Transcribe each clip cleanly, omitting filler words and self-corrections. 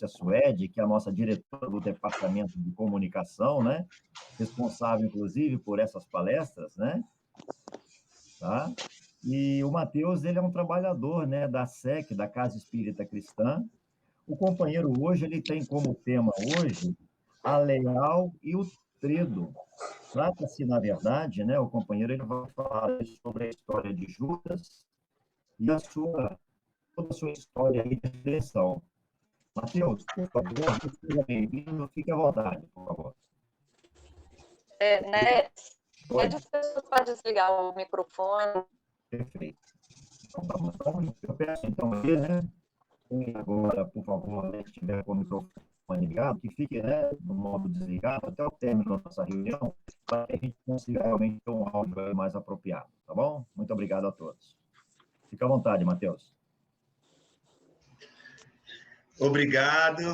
Márcia Suede, que é a nossa diretora do Departamento de Comunicação, né? Responsável, inclusive, por essas palestras, né? Tá? E o Matheus, ele é um trabalhador, né, da SEC, da Casa Espírita Cristã. O companheiro hoje, ele tem como tema hoje a Leal e o Tredo. Trata-se, na verdade, né, o companheiro ele vai falar sobre a história de Judas e toda a sua história aí de redenção. Matheus, por favor, seja bem-vindo, fique à vontade, por favor. Né? Pede as pessoas para desligar o microfone. Perfeito. Então, eu peço, então, aí, né, quem agora, por favor, né, estiver com o microfone ligado, que fique, né, no modo desligado até o término da nossa reunião, para que a gente consiga realmente ter um áudio mais apropriado, tá bom? Muito obrigado a todos. Fique à vontade, Matheus. Obrigado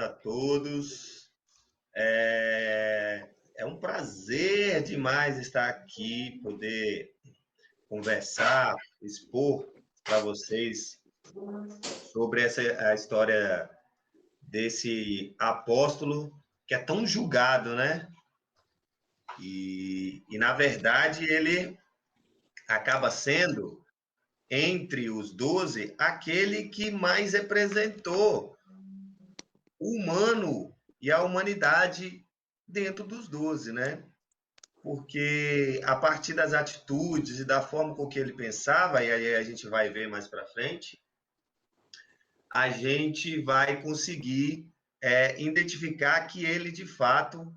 a todos. É um prazer demais estar aqui, poder conversar, expor para vocês sobre a história desse apóstolo que é tão julgado, né? E na verdade, ele acaba sendo, entre os 12, aquele que mais representou o humano e a humanidade dentro dos 12, né? Porque a partir das atitudes e da forma com que ele pensava, e aí a gente vai ver mais para frente, a gente vai conseguir identificar que ele, de fato,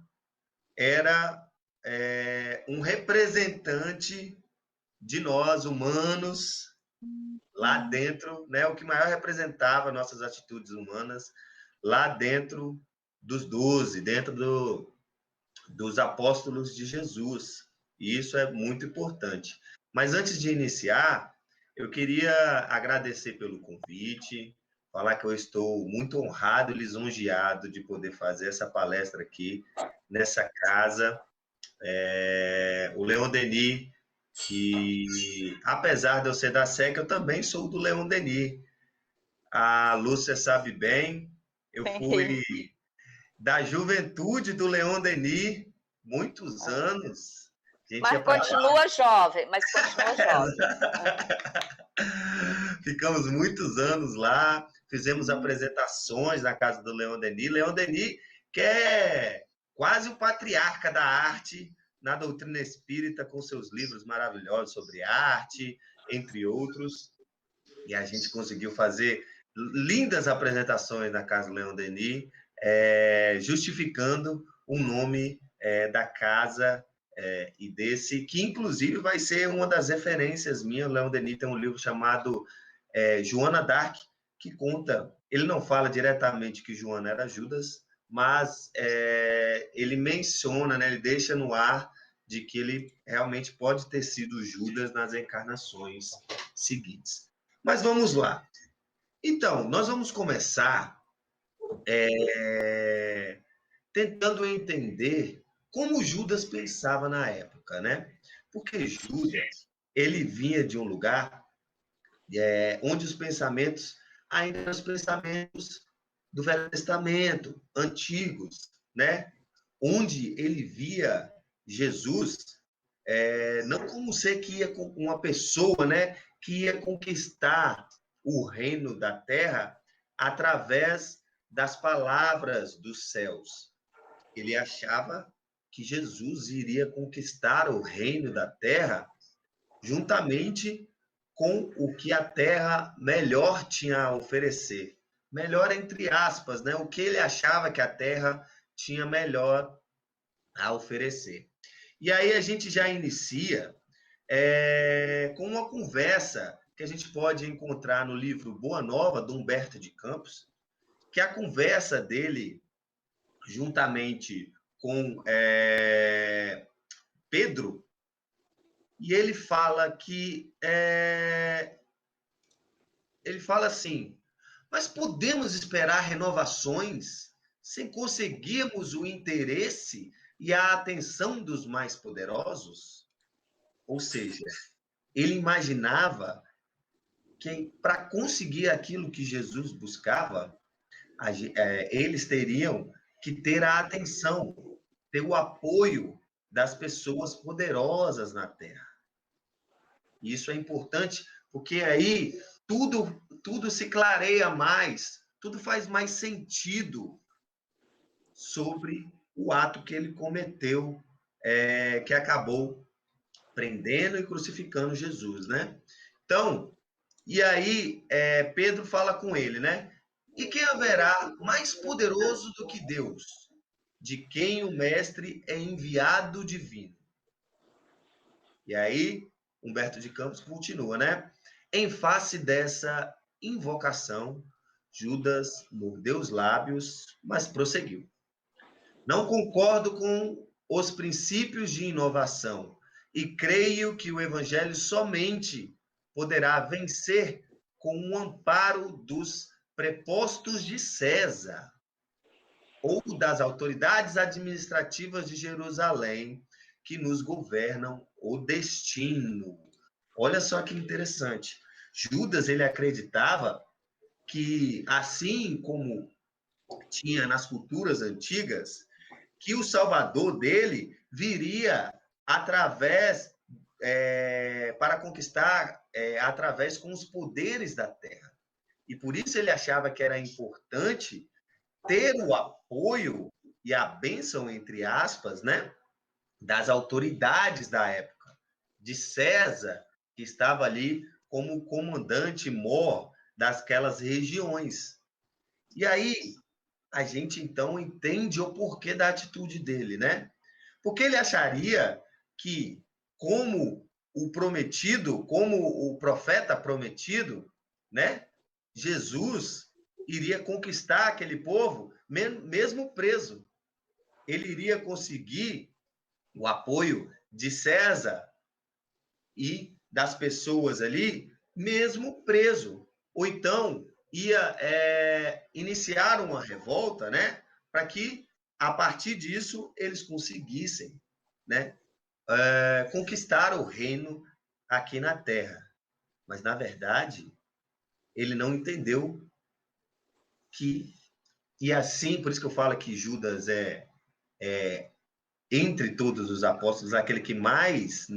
era um representante de nós, humanos, lá dentro, né? O que maior representava nossas atitudes humanas, lá dentro dos 12, dentro dos apóstolos de Jesus. E isso é muito importante. Mas antes de iniciar, eu queria agradecer pelo convite, falar que eu estou muito honrado e lisonjeado de poder fazer essa palestra aqui, nessa casa. O Leon Denis, que, apesar de eu ser da SEC, eu também sou do Leon Denis. A Lúcia sabe bem, eu fui da juventude do Leon Denis, muitos anos. Mas continua jovem, Ficamos muitos anos lá, fizemos apresentações na casa do Leon Denis. Leon Denis, que é quase o patriarca da arte na doutrina espírita, com seus livros maravilhosos sobre arte, entre outros. E a gente conseguiu fazer lindas apresentações na casa do Leon Denis, justificando o nome da casa e desse, que inclusive vai ser uma das referências minhas. O Leon Denis tem um livro chamado Joana d'Arc, que conta, ele não fala diretamente que Joana era Judas, mas ele menciona, né, ele deixa no ar de que ele realmente pode ter sido Judas nas encarnações seguintes. Mas vamos lá. Então, nós vamos começar tentando entender como Judas pensava na época, né? Porque Judas, ele vinha de um lugar onde os pensamentos ainda eram os pensamentos do Velho Testamento, antigos, né? Onde ele via Jesus não como ser que ia com uma pessoa, né, que ia conquistar o reino da terra através das palavras dos céus. Ele achava que Jesus iria conquistar o reino da terra juntamente com o que a terra melhor tinha a oferecer. Melhor entre aspas, né? O que ele achava que a terra tinha melhor a oferecer. E aí a gente já inicia com uma conversa que a gente pode encontrar no livro Boa Nova, do Humberto de Campos, que é a conversa dele juntamente com Pedro, e ele fala que ele fala assim: mas podemos esperar renovações sem conseguirmos o interesse e a atenção dos mais poderosos? Ou seja, ele imaginava que para conseguir aquilo que Jesus buscava, eles teriam que ter a atenção, ter o apoio das pessoas poderosas na terra. E isso é importante, porque aí tudo se clareia mais, tudo faz mais sentido sobre o ato que ele cometeu, que acabou prendendo e crucificando Jesus, né? Então, e aí Pedro fala com ele, né? E quem haverá mais poderoso do que Deus, de quem o mestre é enviado divino? E aí, Humberto de Campos continua, né? Em face dessa invocação, Judas mordeu os lábios, mas prosseguiu. Não concordo com os princípios de inovação e creio que o evangelho somente poderá vencer com o amparo dos prepostos de César ou das autoridades administrativas de Jerusalém que nos governam o destino. Olha só que interessante. Judas, ele acreditava que, assim como tinha nas culturas antigas, que o Salvador dele viria através, para conquistar, através com os poderes da terra. E por isso ele achava que era importante ter o apoio e a bênção, entre aspas, né, das autoridades da época, de César, que estava ali como comandante-mor daquelas regiões. E aí, a gente então entende o porquê da atitude dele, né? Porque ele acharia que, como o prometido, como o profeta prometido, né? Jesus iria conquistar aquele povo, mesmo preso. Ele iria conseguir o apoio de César e das pessoas ali, mesmo preso. Ou então, ia iniciar uma revolta, né? Para que, a partir disso, eles conseguissem, né? Conquistar o reino aqui na Terra. Mas, na verdade, ele não entendeu que... E assim, por isso que eu falo que Judas entre todos os apóstolos, aquele que mais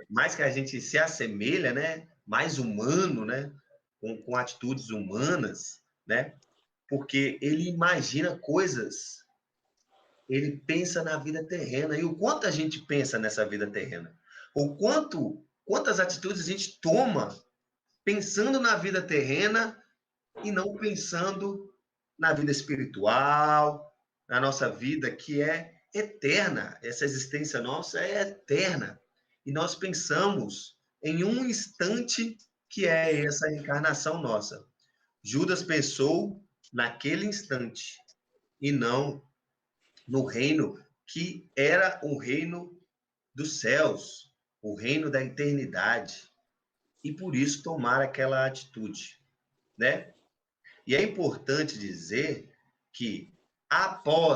mais que a gente se assemelha, né? Mais humano, né? Com atitudes humanas, né? Porque ele imagina coisas, ele pensa na vida terrena. E o quanto a gente pensa nessa vida terrena? Quantas atitudes a gente toma pensando na vida terrena e não pensando na vida espiritual, na nossa vida que é eterna. Essa existência nossa é eterna. E nós pensamos em um instante que é essa encarnação nossa. Judas pensou naquele instante e não no reino que era o reino dos céus, o reino da eternidade. E por isso tomar aquela atitude, né? E é importante dizer que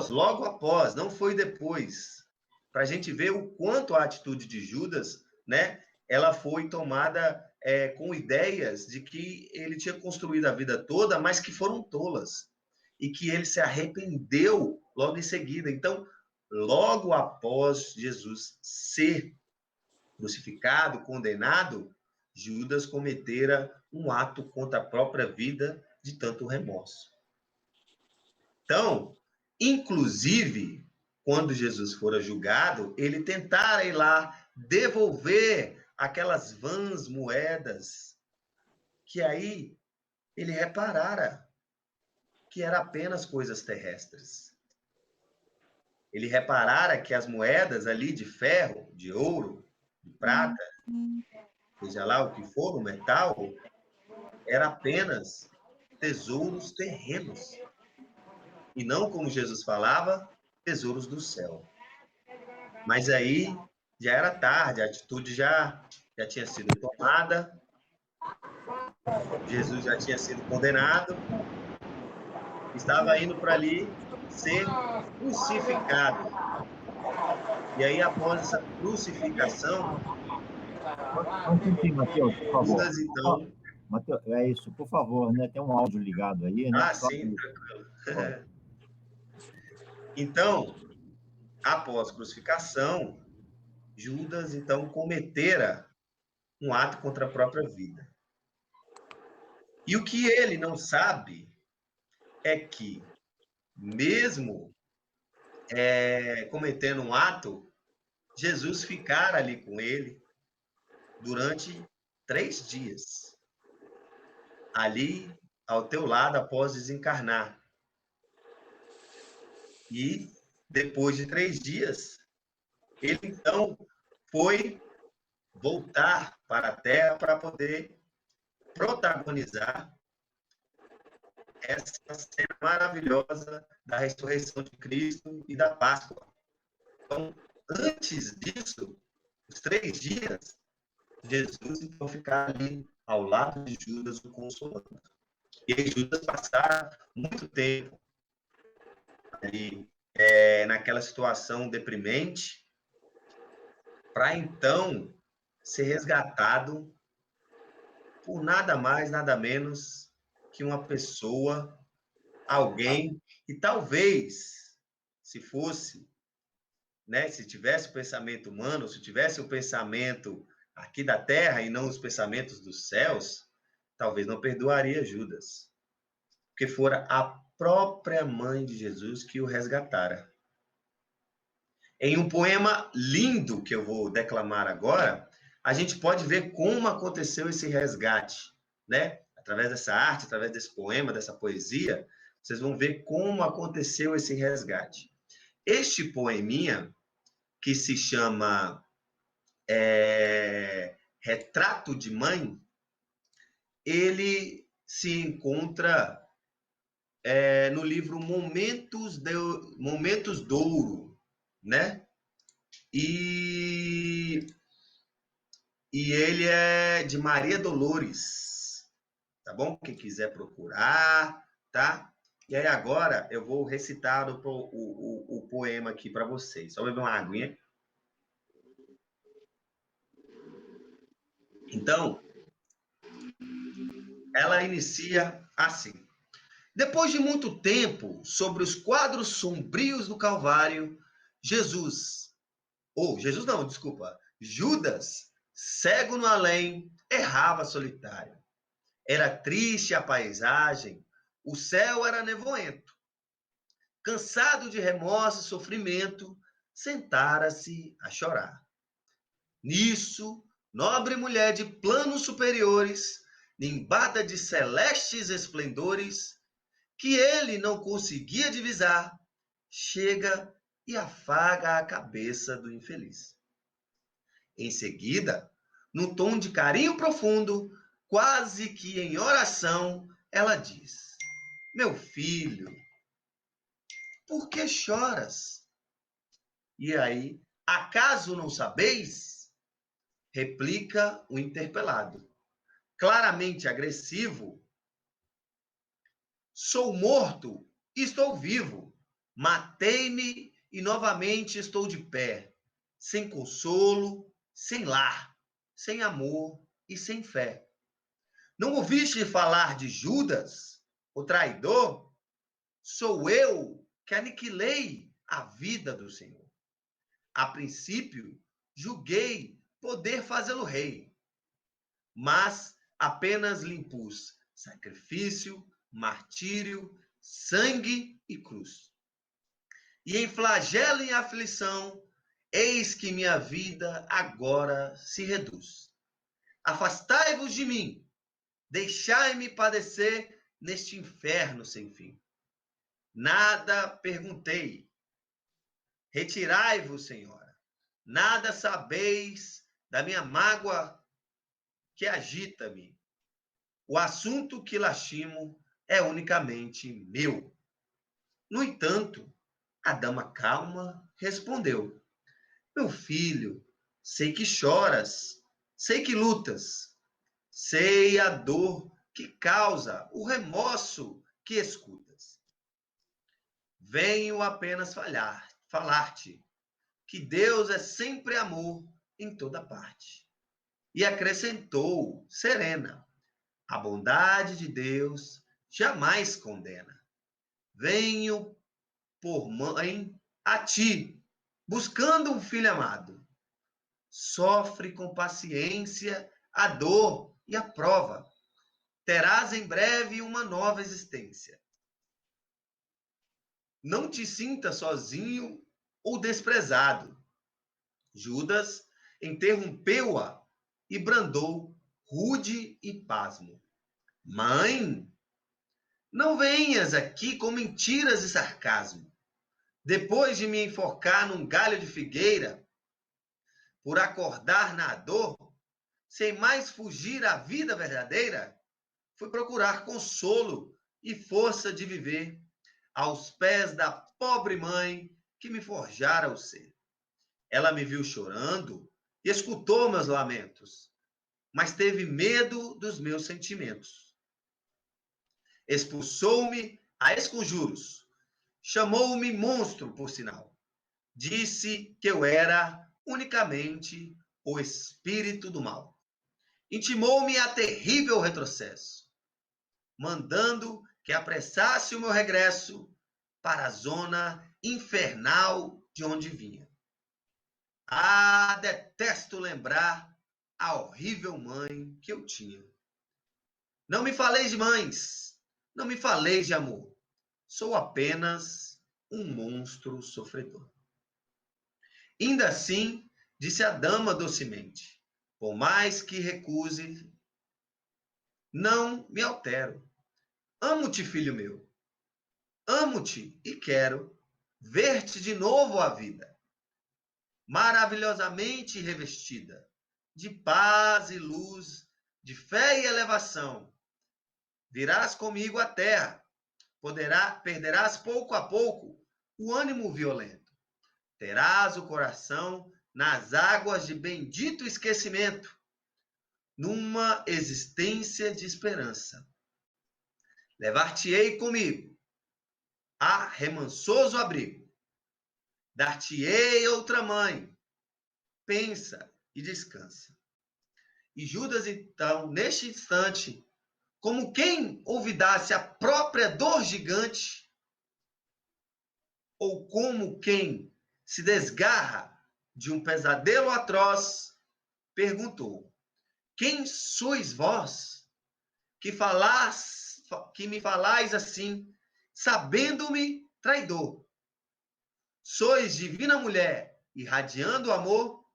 logo após, não foi depois, para a gente ver o quanto a atitude de Judas, né, ela foi tomada com ideias de que ele tinha construído a vida toda, mas que foram tolas, e que ele se arrependeu logo em seguida. Então, logo após Jesus ser crucificado, condenado, Judas cometera um ato contra a própria vida de tanto remorso. Então, inclusive, quando Jesus fora julgado, ele tentara ir lá devolver aquelas vãs moedas, que aí ele reparara que eram apenas coisas terrestres. Ele reparara que as moedas ali de ferro, de ouro, de prata, seja lá o que for, o metal, era apenas tesouros terrenos. E não, como Jesus falava, tesouros do céu. Mas aí já era tarde, a atitude já tinha sido tomada, Jesus já tinha sido condenado, estava indo para ali ser crucificado. E aí, após essa crucificação, Só um pouquinho, Matheus, por favor. Judas, então, Mateus, é isso, por favor, né? Tem um áudio ligado aí, né? Ah, sim, tranquilo. Então, após a crucificação, Judas, então, cometera um ato contra a própria vida. E o que ele não sabe é que, mesmo cometendo um ato, Jesus ficara ali com ele durante 3 dias, ali ao teu lado após desencarnar. E depois de 3 dias, ele então foi voltar para a Terra para poder protagonizar essa cena maravilhosa da ressurreição de Cristo e da Páscoa. Então, antes disso, os 3 dias, Jesus então ficar ali ao lado de Judas, o consolando. E aí Judas passar muito tempo ali naquela situação deprimente, para então ser resgatado por nada mais, nada menos que uma pessoa, alguém que talvez, se fosse, né, se tivesse o pensamento humano, se tivesse o pensamento aqui da terra e não os pensamentos dos céus, talvez não perdoaria Judas, porque fora a própria mãe de Jesus que o resgatara. Em um poema lindo que eu vou declamar agora, a gente pode ver como aconteceu esse resgate, né? Através dessa arte, através desse poema, dessa poesia, vocês vão ver como aconteceu esse resgate. Este poeminha, que se chama Retrato de Mãe, ele se encontra no livro Momentos d'Ouro, né? E ele é de Maria Dolores, tá bom? Quem quiser procurar, tá? E aí agora eu vou recitar o poema aqui para vocês. Só beber uma aguinha. Então, ela inicia assim. Depois de muito tempo, sobre os quadros sombrios do Calvário, Judas, cego no além, errava solitário. Era triste a paisagem, o céu era nevoento. Cansado de remorso e sofrimento, sentara-se a chorar. Nisso, nobre mulher de planos superiores, nimbada de celestes esplendores, que ele não conseguia divisar, chega e afaga a cabeça do infeliz. Em seguida, num tom de carinho profundo, quase que em oração, ela diz: Meu filho, por que choras? E aí, acaso não sabeis? Replica o interpelado. Claramente agressivo, sou morto e estou vivo. Matei-me e novamente estou de pé, sem consolo, sem lar, sem amor e sem fé. Não ouviste falar de Judas, o traidor? Sou eu que aniquilei a vida do Senhor. A princípio, julguei poder fazê-lo rei, mas apenas lhe impus sacrifício, martírio, sangue e cruz. E em flagelo e aflição, eis que minha vida agora se reduz. Afastai-vos de mim, deixai-me padecer neste inferno sem fim. Nada perguntei. Retirai-vos, Senhora. Nada sabeis da minha mágoa que agita-me. O assunto que lastimo é unicamente meu. No entanto, a dama calma respondeu: Meu filho, sei que choras, sei que lutas, sei a dor que causa, o remorso que escutas. Venho apenas falar-te que Deus é sempre amor em toda parte. E acrescentou, serena: A bondade de Deus jamais condena. Venho por mãe a ti, buscando um filho amado. Sofre com paciência a dor e a prova. Terás em breve uma nova existência. Não te sinta sozinho ou desprezado. Judas interrompeu-a e brandou, rude e pasmo. Mãe, não venhas aqui com mentiras e sarcasmo. Depois de me enforcar num galho de figueira, por acordar na dor, sem mais fugir à vida verdadeira, fui procurar consolo e força de viver aos pés da pobre mãe que me forjara o ser. Ela me viu chorando e escutou meus lamentos, mas teve medo dos meus sentimentos. Expulsou-me a esconjuros, chamou-me monstro, por sinal. Disse que eu era unicamente o espírito do mal. Intimou-me a terrível retrocesso, mandando que apressasse o meu regresso para a zona infernal de onde vinha. Ah, detesto lembrar a horrível mãe que eu tinha. Não me faleis de mães, não me faleis de amor. Sou apenas um monstro sofredor. Ainda assim, disse a dama docemente, por mais que recuse, não me altero. Amo-te, filho meu. Amo-te e quero ver-te de novo à vida, maravilhosamente revestida de paz e luz, de fé e elevação. Virás comigo à terra, perderás pouco a pouco o ânimo violento. Terás o coração nas águas de bendito esquecimento, numa existência de esperança. Levar-te-ei comigo a remansoso abrigo. Dar-te-ei outra mãe. Pensa e descansa. E Judas, então, neste instante, como quem olvidasse a própria dor gigante, ou como quem se desgarra de um pesadelo atroz, perguntou: quem sois vós que me falais assim, sabendo-me traidor? Sois divina mulher, irradiando amor,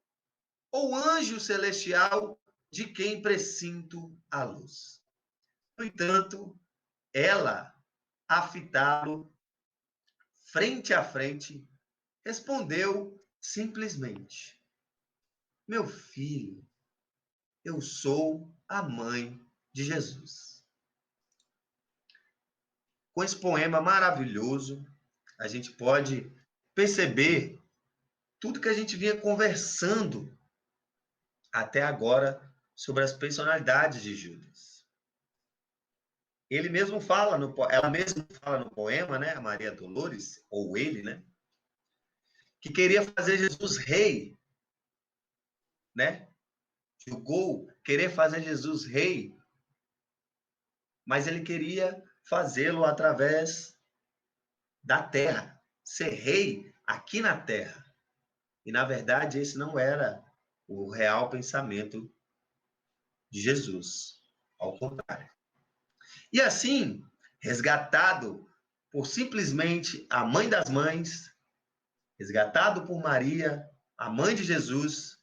ou anjo celestial de quem presinto a luz? No entanto, ela, a fitá-lo frente a frente, respondeu simplesmente: meu filho, eu sou a mãe de Jesus. Com esse poema maravilhoso, a gente pode perceber tudo que a gente vinha conversando até agora sobre as personalidades de Judas. Ele mesmo fala ela mesma fala no poema, né, a Maria Dolores, ou ele, né, que queria fazer Jesus rei, né? Julgou querer fazer Jesus rei, mas ele queria fazê-lo através da terra, ser rei aqui na terra. E, na verdade, esse não era o real pensamento de Jesus. Ao contrário. E assim, resgatado por simplesmente a mãe das mães, resgatado por Maria, a mãe de Jesus,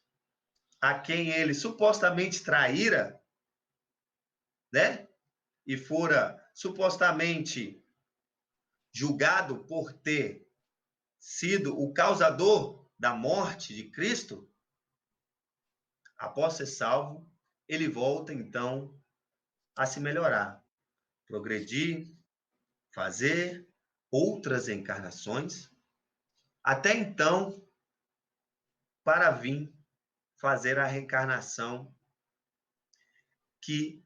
a quem ele supostamente traíra, né? E fora supostamente julgado por ter sido o causador da morte de Cristo, após ser salvo, ele volta então a se melhorar, progredir, fazer outras encarnações, até então, para vir fazer a reencarnação que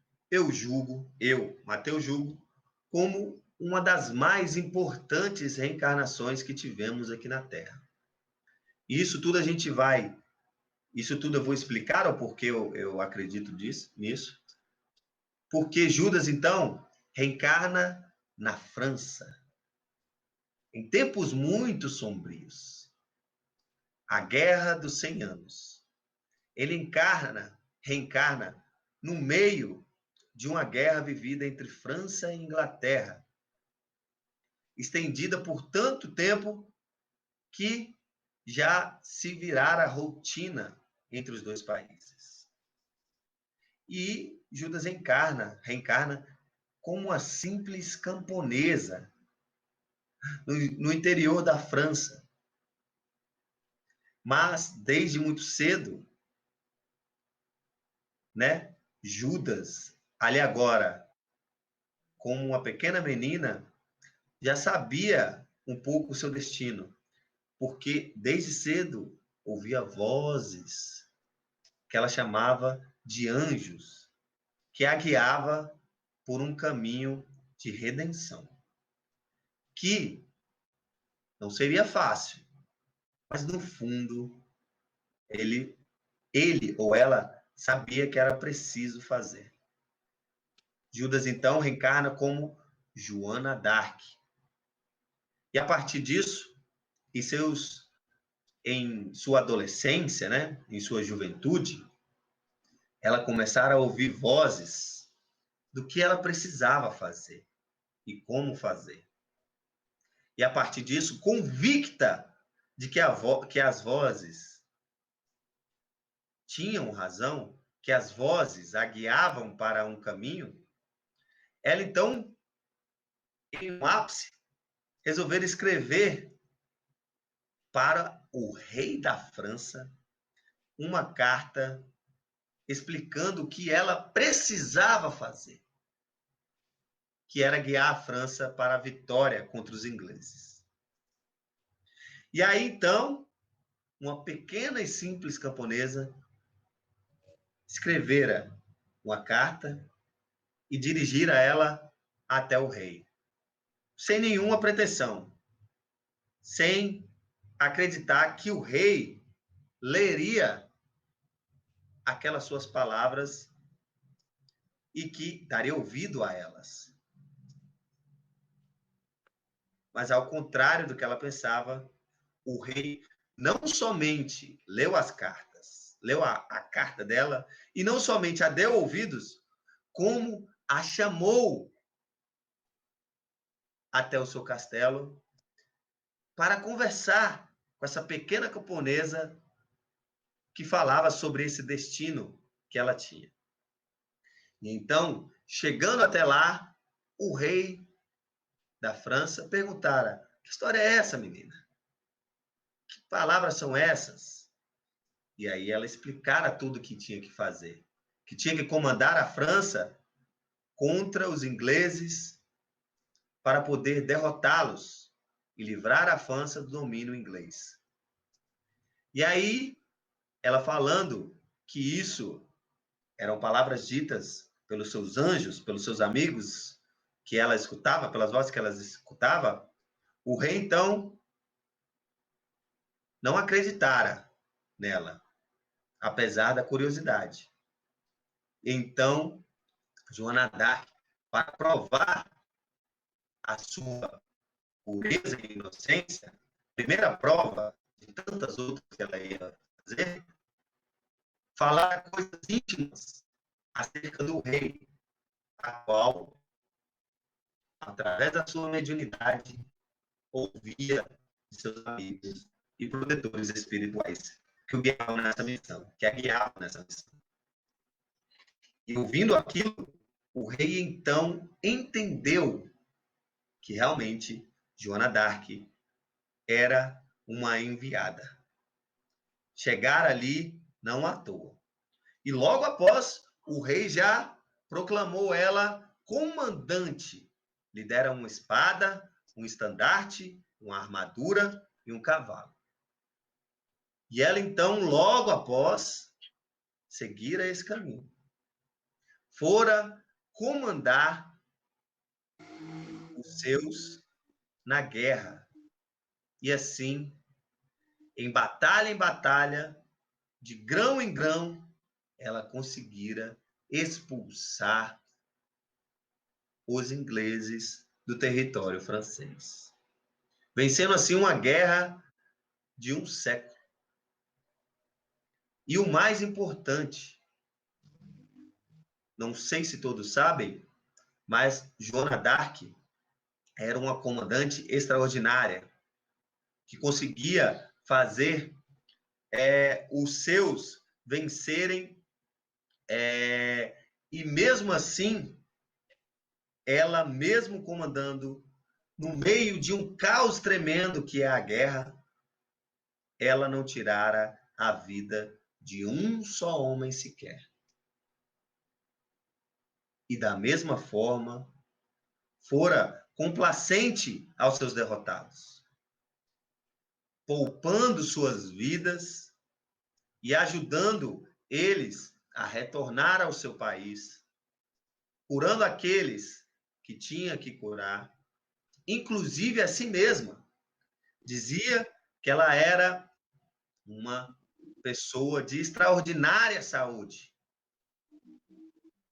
Mateus julgo, como uma das mais importantes reencarnações que tivemos aqui na Terra. Isso tudo eu vou explicar o porquê eu acredito nisso, porque Judas, então, reencarna na França, em tempos muito sombrios, a Guerra dos 100 Anos. Ele reencarna no meio de uma guerra vivida entre França e Inglaterra, estendida por tanto tempo que já se virara rotina entre os dois países. E Judas reencarna como uma simples camponesa no interior da França. Mas, desde muito cedo, né, Judas, ali agora, como uma pequena menina, já sabia um pouco o seu destino, porque desde cedo ouvia vozes que ela chamava de anjos, que a guiava por um caminho de redenção, que não seria fácil, mas no fundo ele ou ela sabia que era preciso fazer. Judas então reencarna como Joana d'Arc. E a partir disso, em sua adolescência, né, em sua juventude, ela começara a ouvir vozes do que ela precisava fazer e como fazer. E a partir disso, convicta de que as vozes tinham razão, que as vozes a guiavam para um caminho, ela então, em um ápice, resolveu escrever para o rei da França uma carta explicando o que ela precisava fazer, que era guiar a França para a vitória contra os ingleses. E aí, então, uma pequena e simples camponesa escrevera uma carta e dirigir a ela até o rei, sem nenhuma pretensão, sem acreditar que o rei leria aquelas suas palavras e que daria ouvido a elas. Mas, ao contrário do que ela pensava, o rei não somente leu as cartas, leu a carta dela, e não somente a deu ouvidos, como a chamou até o seu castelo para conversar com essa pequena camponesa que falava sobre esse destino que ela tinha. E então, chegando até lá, o rei da França perguntara: que história é essa, menina? Que palavras são essas? E aí ela explicara tudo o que tinha que fazer. Que tinha que comandar a França contra os ingleses para poder derrotá-los e livrar a França do domínio inglês. E aí, ela falando que isso eram palavras ditas pelos seus anjos, pelos seus amigos, que ela escutava, pelas vozes que ela escutava, o rei, então, não acreditara nela, apesar da curiosidade. Então, Joana d'Arc, para provar a sua pureza e inocência, primeira prova de tantas outras que ela ia fazer, falar coisas íntimas acerca do rei, a qual, através da sua mediunidade, ouvia de seus amigos e protetores espirituais que o guiavam nessa missão, que a guiavam nessa missão. E ouvindo aquilo, o rei então entendeu que realmente Joana d'Arc era uma enviada. Chegar ali não à toa. E logo após, o rei já proclamou ela comandante. Lhe deram uma espada, um estandarte, uma armadura e um cavalo. E ela então, logo após, seguira esse caminho. Fora comandar os seus na guerra. E assim, em batalha, de grão em grão, ela conseguira expulsar os ingleses do território francês, vencendo assim uma guerra de um século. E o mais importante, não sei se todos sabem, mas Joana d'Arc era uma comandante extraordinária, que conseguia fazer os seus vencerem, e mesmo assim, ela mesmo comandando, no meio de um caos tremendo que é a guerra, ela não tirara a vida de um só homem sequer. E da mesma forma, fora complacente aos seus derrotados, poupando suas vidas e ajudando eles a retornar ao seu país, curando aqueles que tinha que curar, inclusive a si mesma. Dizia que ela era uma pessoa de extraordinária saúde,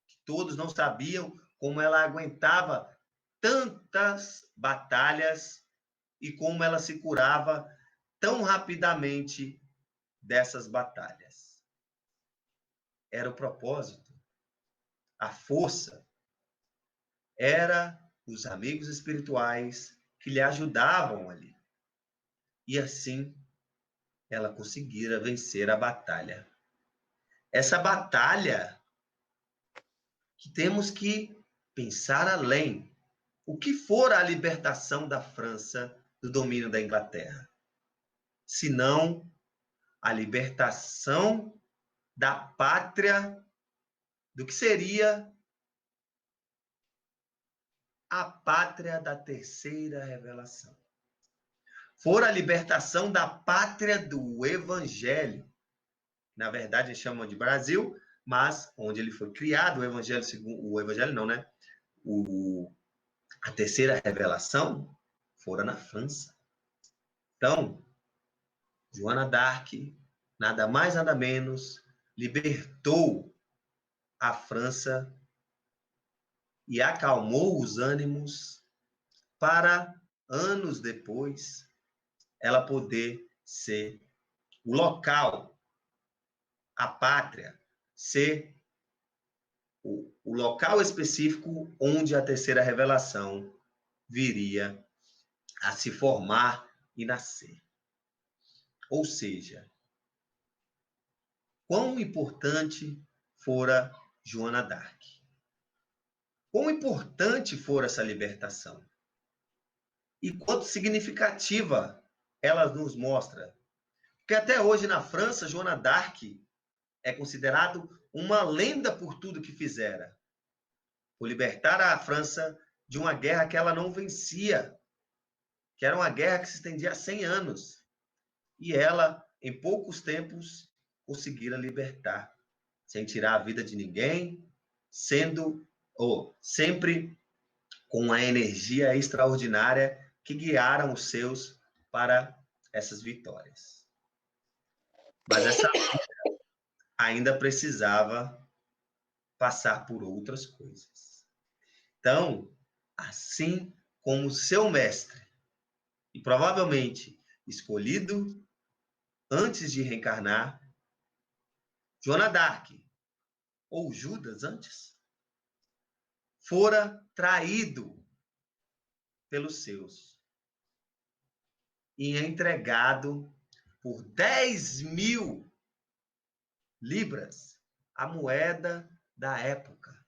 que todos não sabiam como ela aguentava tantas batalhas e como ela se curava tão rapidamente dessas batalhas. Era o propósito, a força, era os amigos espirituais que lhe ajudavam ali. E assim, ela conseguira vencer a batalha. Essa batalha que temos que pensar além. O que for a libertação da França do domínio da Inglaterra? Senão a libertação da pátria, do que seria a pátria da terceira revelação. For a libertação da pátria do Evangelho. Na verdade, eles chamam de Brasil, mas onde ele foi criado, o Evangelho, o Evangelho não, né? A terceira revelação fora na França. Então, Joana d'Arc, nada mais, nada menos, libertou a França e acalmou os ânimos para, anos depois, ela poder ser o local, a pátria, ser o local específico onde a terceira revelação viria a se formar e nascer. Ou seja, quão importante fora Joana d'Arc. Quão importante fora essa libertação. E quanto significativa ela nos mostra. Porque até hoje na França, Joana d'Arc é considerado uma lenda por tudo que fizera. Por libertar a França de uma guerra que ela não vencia, que era uma guerra que se estendia há 100 anos. E ela, em poucos tempos, conseguira libertar, sem tirar a vida de ninguém, sempre com a energia extraordinária que guiaram os seus para essas vitórias. Mas essa luta ainda precisava passar por outras coisas. Então, assim como seu mestre, e provavelmente escolhido antes de reencarnar, Joana d'Arc, ou Judas antes, fora traído pelos seus e entregado por 10.000 libras, a moeda da época.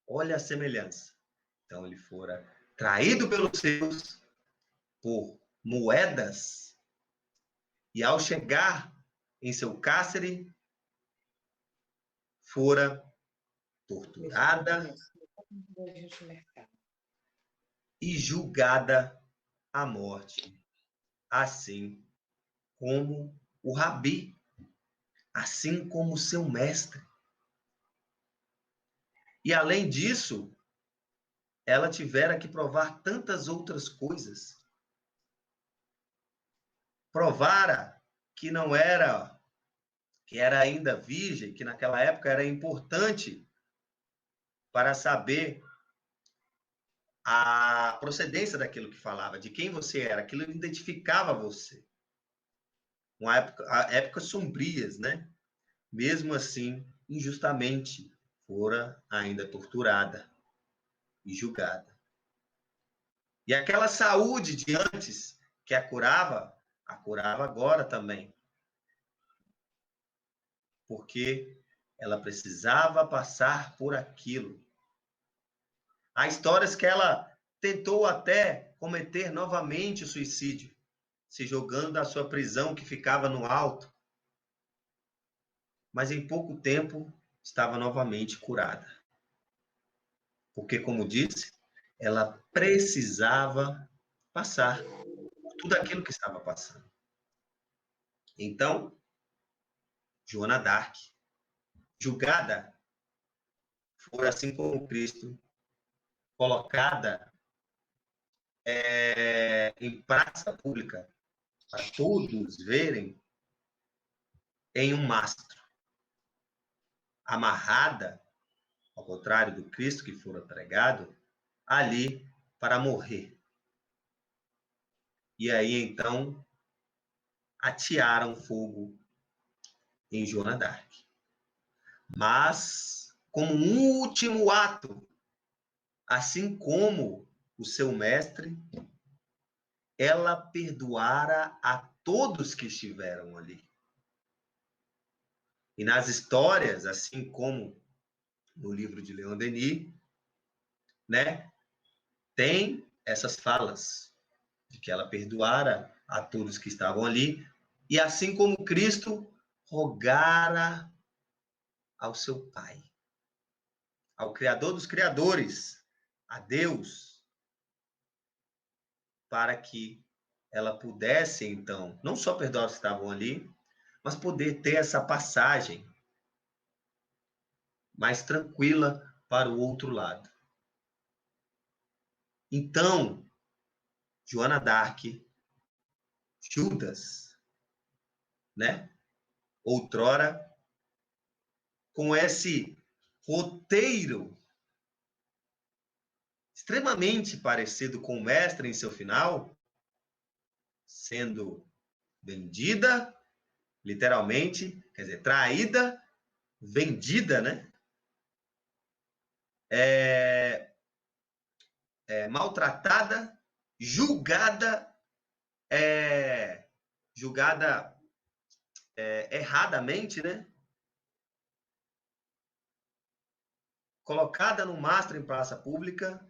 Olha a semelhança. Então, ele fora traído pelos seus por moedas e, ao chegar em seu cárcere, fora torturada e julgada à morte, assim como o Rabi, assim como seu mestre. E além disso, ela tivera que provar tantas outras coisas. Provara que não era, que era ainda virgem, que naquela época era importante para saber a procedência daquilo que falava, de quem você era, aquilo identificava você. Épocas sombrias, né? Mesmo assim, injustamente, fora ainda torturada e julgada. E aquela saúde de antes que a curava agora também. Porque ela precisava passar por aquilo. Há histórias que ela tentou até cometer novamente o suicídio, se jogando da sua prisão que ficava no alto. Mas em pouco tempo estava novamente curada. Porque, como disse, ela precisava passar por tudo aquilo que estava passando. Então, Joana d'Arc, julgada, foi assim como Cristo, colocada em praça pública, para todos verem, em um mastro, amarrada, ao contrário do Cristo que fora pregado, ali para morrer. E aí, então, atearam fogo em Joana d'Arc. Mas, como um último ato, assim como o seu mestre, ela perdoara a todos que estiveram ali. E nas histórias, assim como no livro de Leon Denis, né, tem essas falas de que ela perdoara a todos que estavam ali, e assim como Cristo rogara ao seu Pai, ao Criador dos Criadores, a Deus, para que ela pudesse, então, não só perdoar os que estavam ali, mas poder ter essa passagem mais tranquila para o outro lado. Então, Joana d'Arc, Judas, né? Outrora, com esse roteiro extremamente parecido com o mestre em seu final, sendo vendida, literalmente, quer dizer, traída, vendida, né? Maltratada, julgada, erradamente, né? Colocada no mastro em praça pública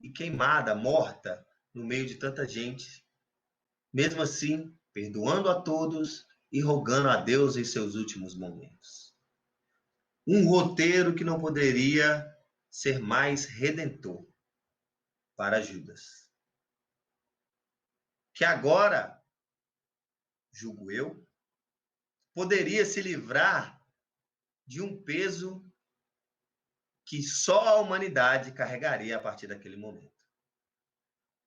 e queimada, morta, no meio de tanta gente. Mesmo assim, perdoando a todos e rogando a Deus em seus últimos momentos. Um roteiro que não poderia ser mais redentor para Judas. Que agora, julgo eu, poderia se livrar de um peso que só a humanidade carregaria a partir daquele momento.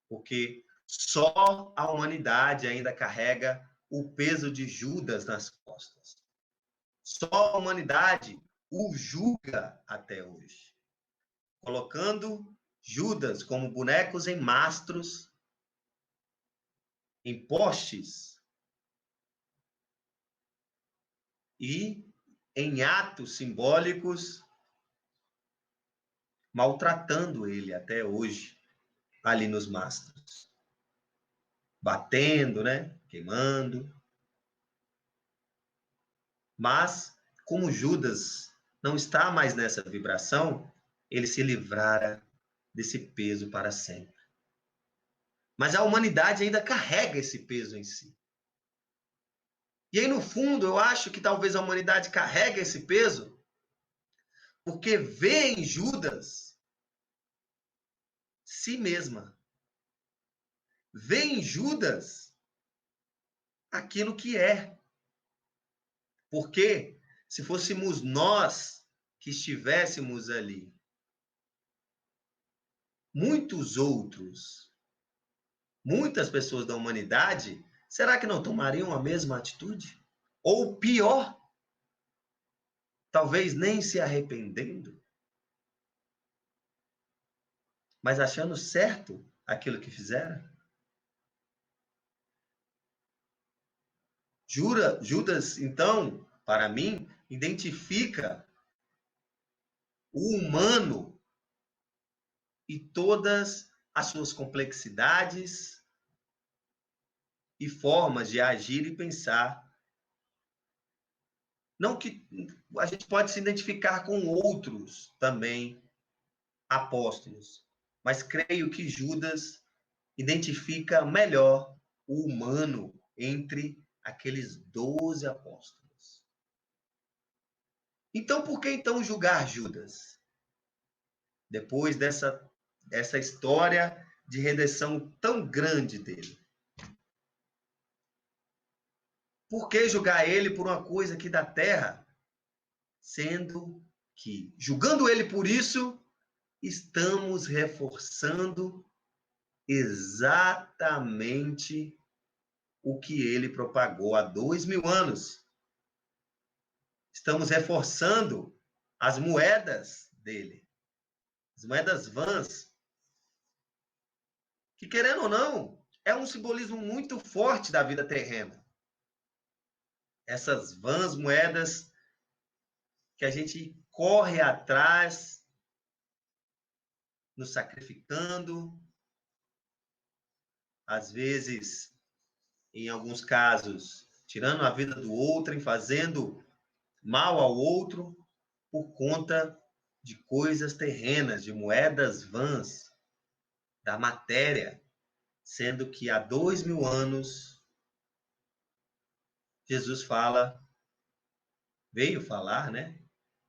Porque só a humanidade ainda carrega o peso de Judas nas costas. Só a humanidade o julga até hoje, colocando Judas como bonecos em mastros, em postes e em atos simbólicos, maltratando ele até hoje, ali nos mastros. Batendo, né? Queimando. Mas, como Judas não está mais nessa vibração, ele se livrara desse peso para sempre. Mas a humanidade ainda carrega esse peso em si. E aí, no fundo, eu acho que talvez a humanidade carregue esse peso porque vê em Judas si mesma. Vê em Judas aquilo que é. Porque se fôssemos nós que estivéssemos ali, muitos outros, muitas pessoas da humanidade, será que não tomariam a mesma atitude? Ou pior, talvez nem se arrependendo? mas achando certo aquilo que fizeram? Judas, então, para mim, identifica o humano e todas as suas complexidades e formas de agir e pensar. Não que a gente pode se identificar com outros também apóstolos, mas creio que Judas identifica melhor o humano entre aqueles 12 apóstolos. Então, por que então julgar Judas? Depois dessa história de redenção tão grande dele. Por que julgar ele por uma coisa aqui da terra, sendo que, julgando ele por isso, estamos reforçando exatamente o que ele propagou há 2000 anos. Estamos reforçando as moedas dele, as moedas vãs, que, querendo ou não, é um simbolismo muito forte da vida terrena. Essas vãs moedas que a gente corre atrás, nos sacrificando, às vezes, em alguns casos, tirando a vida do outro, fazendo mal ao outro, por conta de coisas terrenas, de moedas vãs, da matéria, sendo que há 2000 anos Jesus veio falar, né?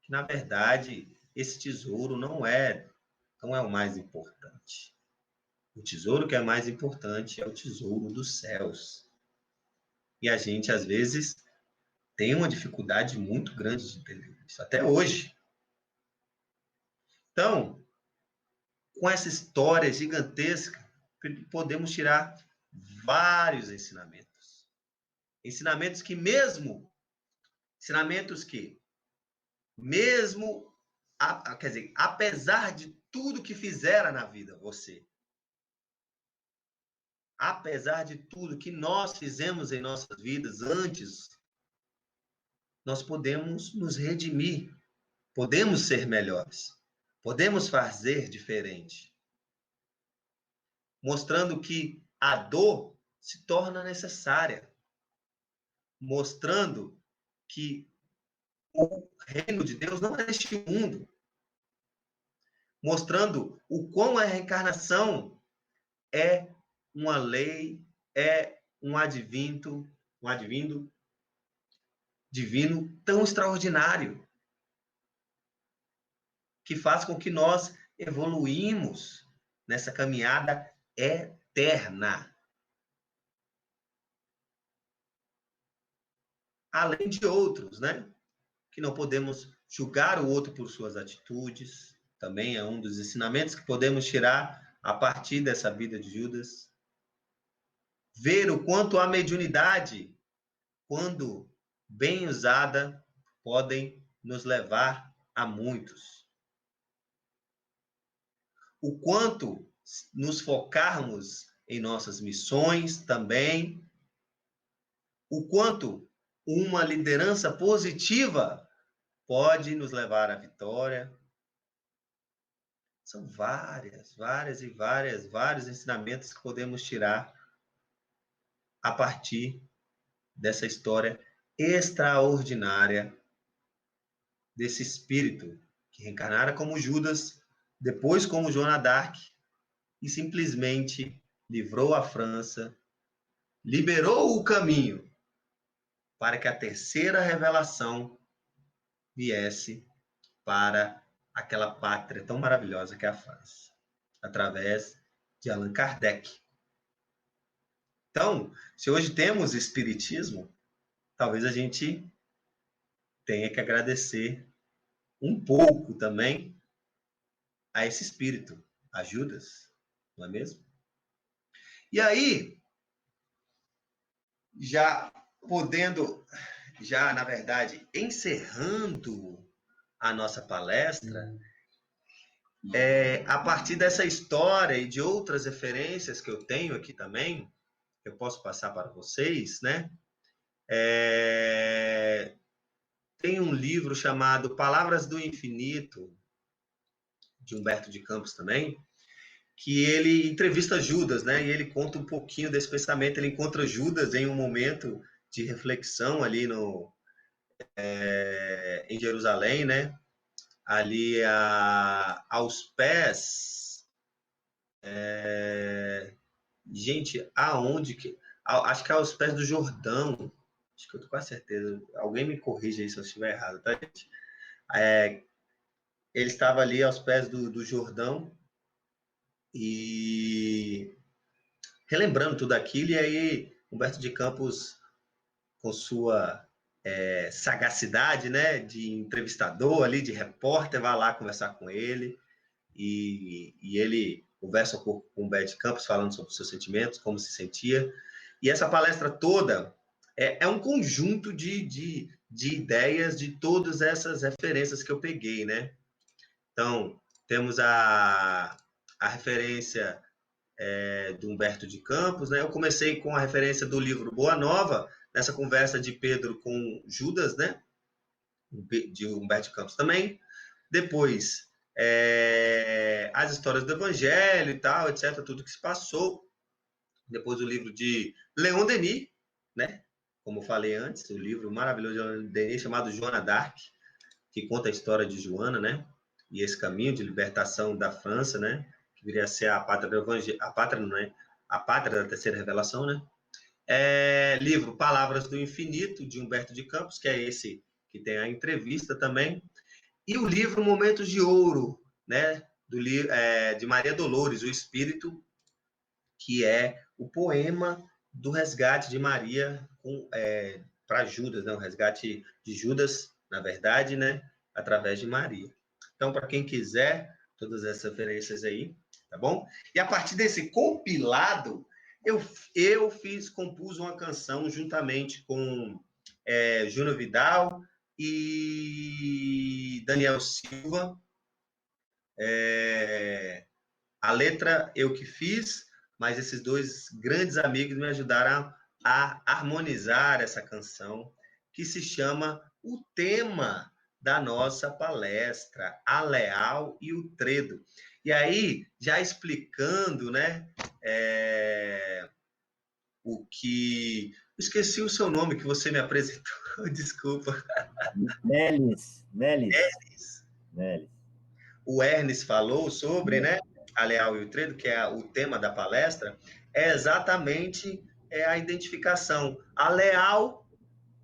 Que na verdade esse tesouro não é o mais importante. O tesouro que é mais importante é o tesouro dos céus. E a gente às vezes tem uma dificuldade muito grande de entender isso, até hoje. Então, com essa história gigantesca, podemos tirar vários ensinamentos. Ensinamentos que mesmo, quer dizer, apesar de tudo que fizera na vida, apesar de tudo que nós fizemos em nossas vidas antes, nós podemos nos redimir, podemos ser melhores, podemos fazer diferente, mostrando que a dor se torna necessária, mostrando que o reino de Deus não é neste mundo, mostrando o quão a reencarnação é uma lei, é um advindo divino tão extraordinário, que faz com que nós evoluímos nessa caminhada eterna. Além de outros, né? Que não podemos julgar o outro por suas atitudes, também é um dos ensinamentos que podemos tirar a partir dessa vida de Judas. Ver o quanto a mediunidade, quando bem usada, podem nos levar a muitos. O quanto nos focarmos em nossas missões também, o quanto uma liderança positiva pode nos levar à vitória. São vários ensinamentos que podemos tirar a partir dessa história extraordinária desse espírito que reencarnara como Judas, depois como Joana d'Arc, e simplesmente livrou a França, liberou o caminho para que a terceira revelação viesse para aquela pátria tão maravilhosa que é a França, através de Allan Kardec. Então, se hoje temos espiritismo, talvez a gente tenha que agradecer um pouco também a esse espírito, a Judas, não é mesmo? E aí, na verdade, encerrando a nossa palestra, a partir dessa história e de outras referências que eu tenho aqui também, eu posso passar para vocês, né? Tem um livro chamado Palavras do Infinito, de Humberto de Campos também, que ele entrevista Judas, né? E ele conta um pouquinho desse pensamento. Ele encontra Judas em um momento de reflexão ali em Jerusalém, né? Ali aos pés. Gente, aonde que. Acho que é aos pés do Jordão. Acho que eu tô com certeza. Alguém me corrija aí se eu estiver errado, tá, gente? Ele estava ali aos pés do Jordão e relembrando tudo aquilo, e aí Humberto de Campos, com sua sagacidade, né, de entrevistador ali, de repórter, vai lá conversar com ele, e ele conversa com Humberto de Campos, falando sobre os seus sentimentos, como se sentia, e essa palestra toda é um conjunto de ideias de todas essas referências que eu peguei, né? Então, temos a referência do Humberto de Campos, né? Eu comecei com a referência do livro Boa Nova, nessa conversa de Pedro com Judas, né? De Humberto de Campos também. Depois, as histórias do Evangelho e tal, etc., tudo que se passou. Depois o livro de Leon Denis, né? Como eu falei antes, o livro maravilhoso de Leon Denis, chamado Joana d'Arc, que conta a história de Joana, né? E esse caminho de libertação da França, né? Que viria a ser a pátria do Evangelho, a pátria, não é? A pátria da terceira revelação, né? Livro Palavras do Infinito, de Humberto de Campos, que é esse que tem a entrevista também. E o livro Momentos de Ouro, né? De Maria Dolores, O Espírito, que é o poema do resgate de Maria para Judas, né? O resgate de Judas, na verdade, né? Através de Maria. Então, para quem quiser, todas essas referências aí, tá bom? E a partir desse compilado, eu compus uma canção juntamente com Júnior Vidal e Daniel Silva. A letra eu que fiz, mas esses dois grandes amigos me ajudaram a harmonizar essa canção, que se chama O Tema da nossa palestra, A Leal e o Tredo. E aí, já explicando, né, o que... Esqueci o seu nome que você me apresentou, desculpa. Neles. Ernest. O Ernest falou sobre, né, A Leal e o Tredo, que é o tema da palestra, é exatamente a identificação. A leal,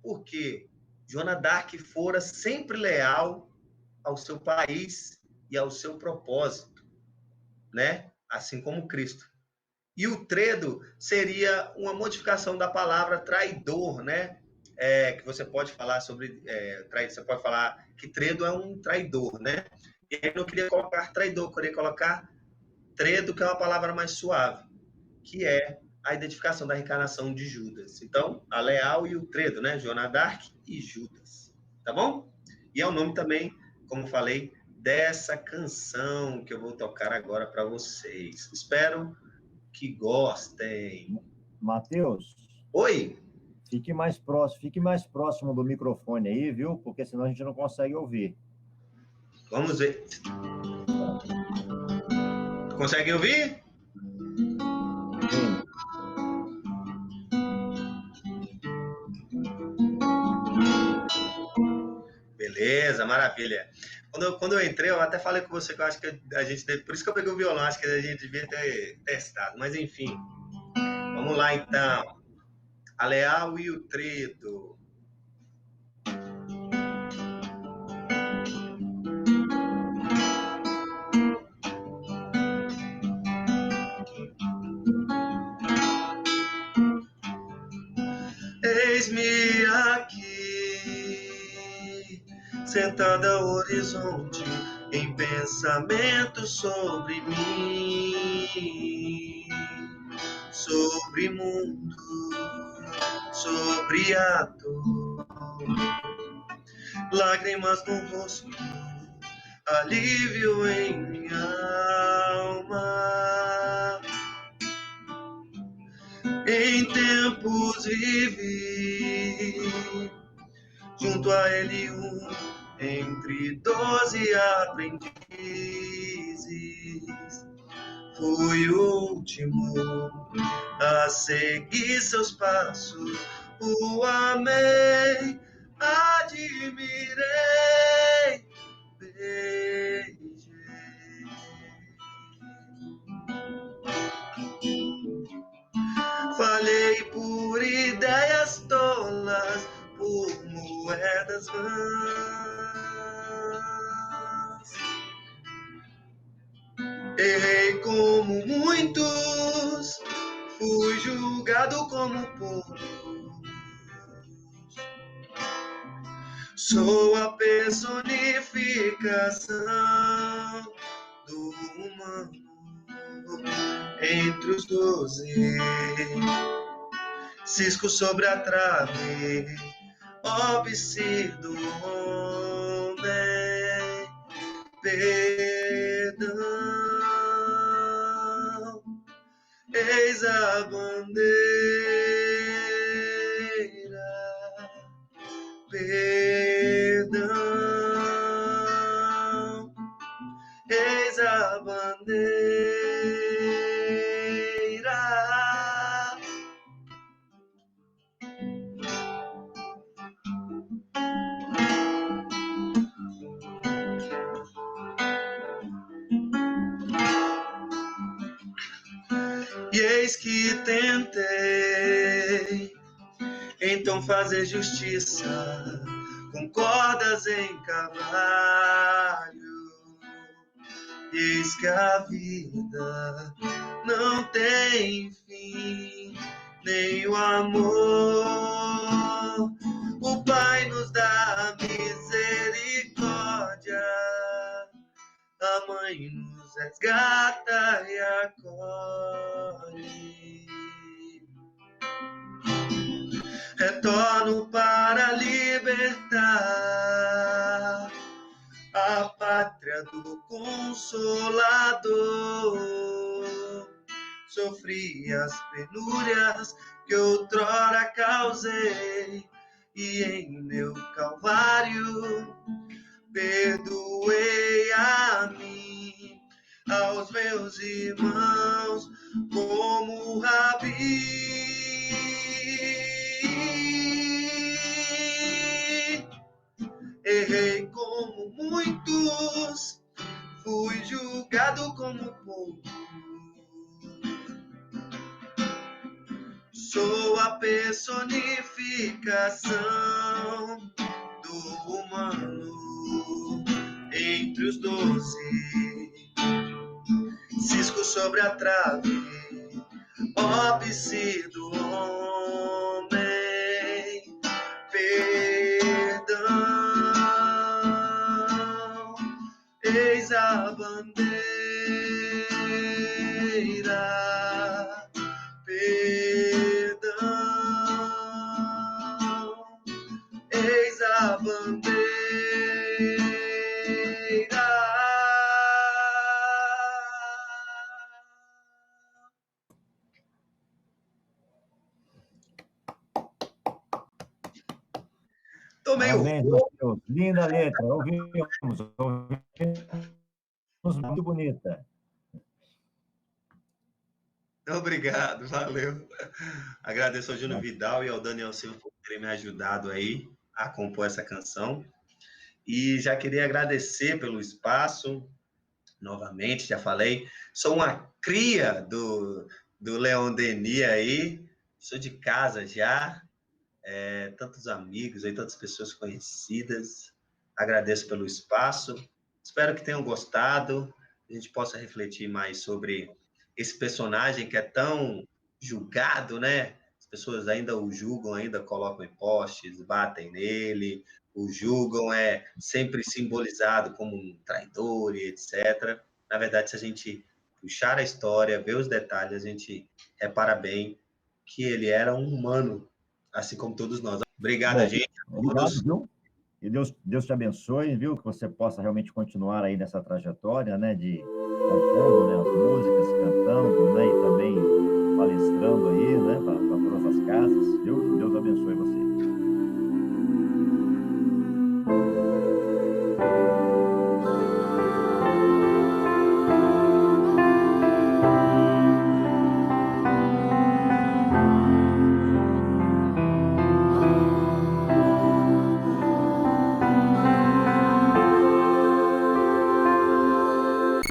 porque Joana d'Arc fora sempre leal ao seu país e ao seu propósito, né? Assim como Cristo. E o tredo seria uma modificação da palavra traidor, né? Que você pode falar sobre você pode falar que tredo é um traidor, né? E aí eu não queria colocar traidor, eu queria colocar tredo, que é uma palavra mais suave, que é a identificação da reencarnação de Judas. Então, a leal e o tredo, né? Joana d'Arc e Judas. Tá bom? E é o nome também, como falei, dessa canção que eu vou tocar agora para vocês. Espero que gostem. Matheus. Oi. Fique mais próximo do microfone aí, viu? Porque senão a gente não consegue ouvir. Vamos ver. Consegue ouvir? Sim. Beleza, maravilha. Quando eu entrei, eu até falei com você que eu acho que a gente deve, por isso que eu peguei o violão, acho que a gente devia ter testado, mas enfim. Vamos lá então. A Leal e o Tredo. Eis-me aqui, sentada ao horizonte, em pensamento sobre mim, sobre mundo, sobre a dor, lágrimas no rosto, alívio em minha alma. Em tempos vivi junto a ele entre 12 aprendizes. Fui o último a seguir seus passos. O amei, admirei, beijei. Falhei por ideias tolas, por moedas vãs. Errei como muitos, fui julgado como poucos. Sou a personificação do humano entre os 12. Cisco sobre a trave, óbice do homem, perdão, eis a bandeira, perdão, eis a bandeira. E eis que tentei então fazer justiça com cordas em cavalho. E eis que a vida não tem fim, nem o amor. O Pai nos dá misericórdia, a Mãe nos resgata e acolhe. Retorno para libertar a pátria do Consolador. Sofri as penúrias que outrora causei, e em meu calvário perdoei a mim, aos meus irmãos, como Rabi. Errei como muitos, fui julgado como poucos. Sou a personificação do humano entre os 12. Cisco sobre a trave, óbice do homem, perdão, eis a bandeira, perdão, eis a bandeira. Tô meio Parabéns, Matheus. Linda letra. Ouvimos muito bonita. Obrigado, valeu. Agradeço ao Júnior Vidal e ao Daniel Silva por terem me ajudado aí a compor essa canção. E já queria agradecer pelo espaço, novamente, já falei. Sou uma cria do Leon Denis aí, sou de casa já, tantos amigos aí, tantas pessoas conhecidas. Agradeço pelo espaço. Espero que tenham gostado, a gente possa refletir mais sobre esse personagem que é tão julgado, né? As pessoas ainda o julgam, ainda colocam em postes, batem nele, o julgam, é sempre simbolizado como um traidor e etc. Na verdade, se a gente puxar a história, ver os detalhes, a gente repara bem que ele era um humano, assim como todos nós. Obrigado, Bom, gente. obrigado, viu? E Deus te abençoe, viu? Que você possa realmente continuar aí nessa trajetória, né? De compondo, né, as músicas,